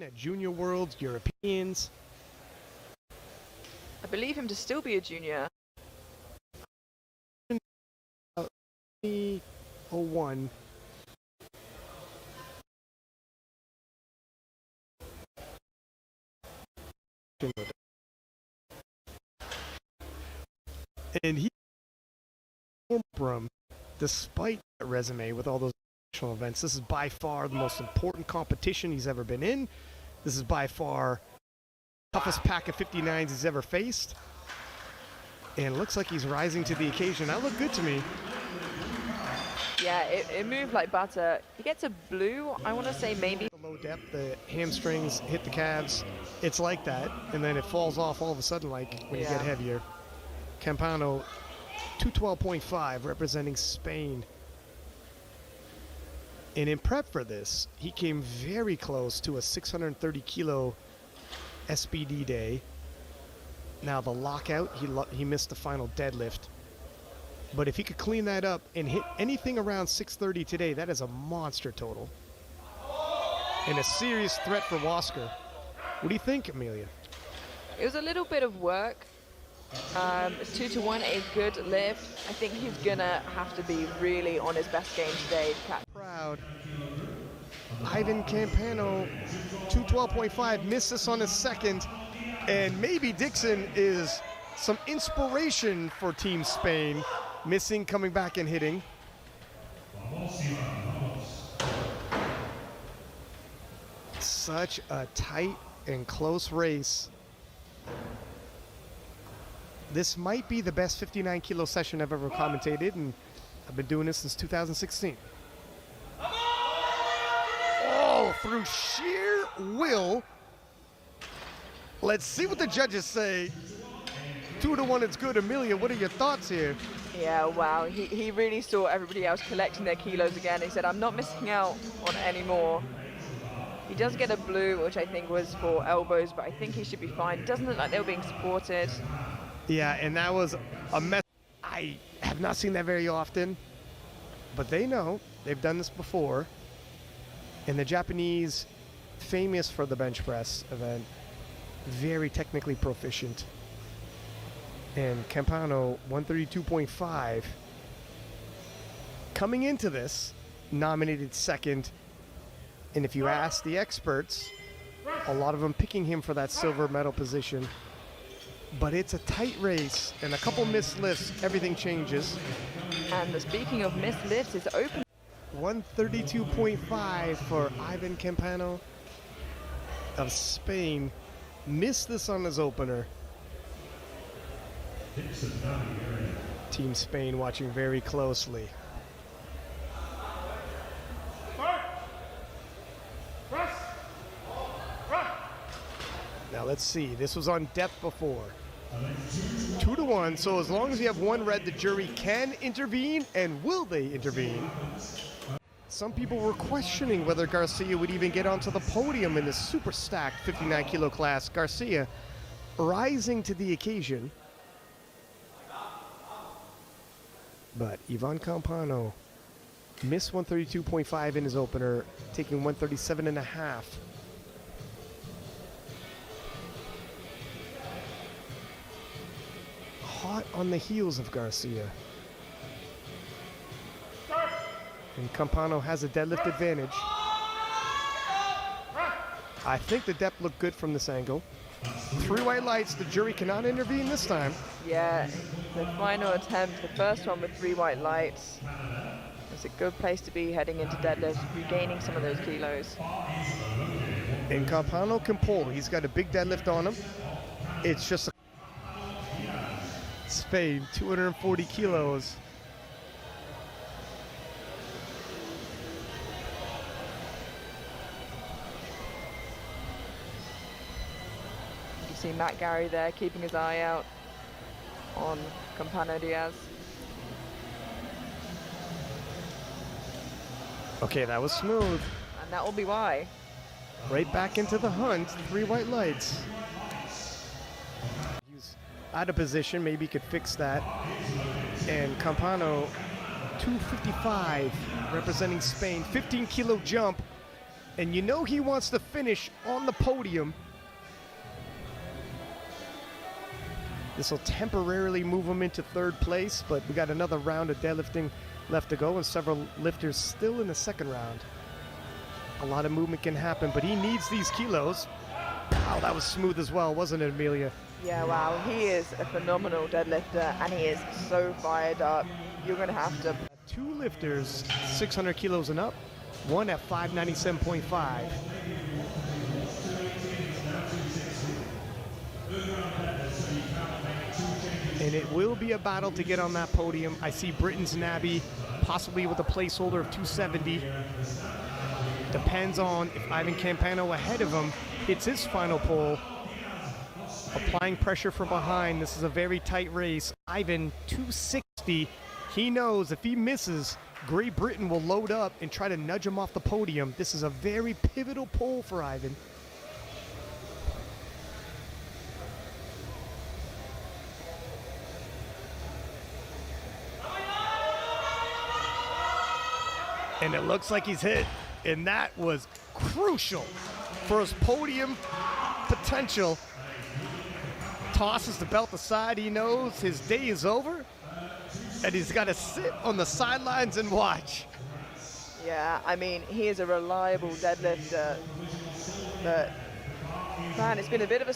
at Junior Worlds, Europeans. I believe him to still be a junior. 01. And he from, despite that resume with all those national events, this is by far the most important competition he's ever been in. This is by far the toughest pack of 59s he's ever faced. And it looks like he's rising to the occasion. That looked good to me. Yeah, it moved like butter. He gets a blue, I want to say maybe. The low depth, the hamstrings hit the calves. It's like that. And then it falls off all of a sudden like when you get heavier. Campano, 212.5, representing Spain. And in prep for this, he came very close to a 630 kilo SBD day. Now the lockout, he missed the final deadlift. But if he could clean that up and hit anything around 630 today, that is a monster total. And a serious threat for Wasker. What do you think, Amelia? It was a little bit of work. 2-1, a good lift. I think he's gonna have to be really on his best game today to catch. Proud. Ivan Campano, 212.5, missed this on his second. And maybe Dixon is some inspiration for Team Spain. Missing, coming back and hitting. Such a tight and close race. This might be the best 59 kilo session I've ever commentated, and I've been doing this since 2016. Oh, through sheer will. Let's see what the judges say. 2-1, it's good. Amelia, what are your thoughts here? Yeah, wow. He really saw everybody else collecting their kilos again. He said, I'm not missing out on any more. He does get a blue, which I think was for elbows, but I think he should be fine. It doesn't look like they were being supported. Yeah, and that was a mess. I have not seen that very often, but they know. They've done this before. And the Japanese, famous for the bench press event, very technically proficient. And Campano, 132.5. Coming into this, nominated second. And if you ask the experts, a lot of them picking him for that silver medal position. But it's a tight race, and a couple missed lifts, everything changes. And speaking of missed lifts, it's open. 132.5 for Ivan Campano of Spain. Missed this on his opener. Team Spain watching very closely. Now let's see, this was on depth before. 2-1, so as long as you have one red, the jury can intervene, and will they intervene? Some people were questioning whether Garcia would even get onto the podium in this super stacked 59 kilo class. Garcia rising to the occasion. But Ivan Campano missed 132.5 in his opener, taking 137.5. Hot on the heels of Garcia. And Campano has a deadlift advantage. I think the depth looked good from this angle. 3 white lights, the jury cannot intervene this time. Yeah, the final attempt, the first one with 3 white lights. It's a good place to be heading into deadlift, regaining some of those kilos. And Campano can pull. He's got a big deadlift on him. It's just a Spain, 240 kilos. You see Matt Gary there keeping his eye out on Campano Diaz. Okay, that was smooth. And that will be why. Right back into the hunt, 3 white lights. He's out of position, maybe he could fix that. And Campano, 255, representing Spain, 15 kilo jump. And you know he wants to finish on the podium. This will temporarily move him into third place, but we got another round of deadlifting left to go and several lifters still in the second round. A lot of movement can happen, but he needs these kilos. Wow, that was smooth as well, wasn't it, Amelia? Yeah, wow, he is a phenomenal deadlifter, and he is so fired up. You're going to have to... 2 lifters, 600 kilos and up, one at 597.5. And it will be a battle to get on that podium. I see Britain's Nabby possibly with a placeholder of 270. Depends on if Ivan Campano ahead of him hits his final pole. Applying pressure from behind. This is a very tight race. Ivan, 260. He knows if he misses, Great Britain will load up and try to nudge him off the podium. This is a very pivotal pole for Ivan. And it looks like he's hit. And that was crucial for his podium potential. Tosses the belt aside. He knows his day is over. And he's got to sit on the sidelines and watch. Yeah, I mean, he is a reliable deadlifter. But, man, it's been a bit of a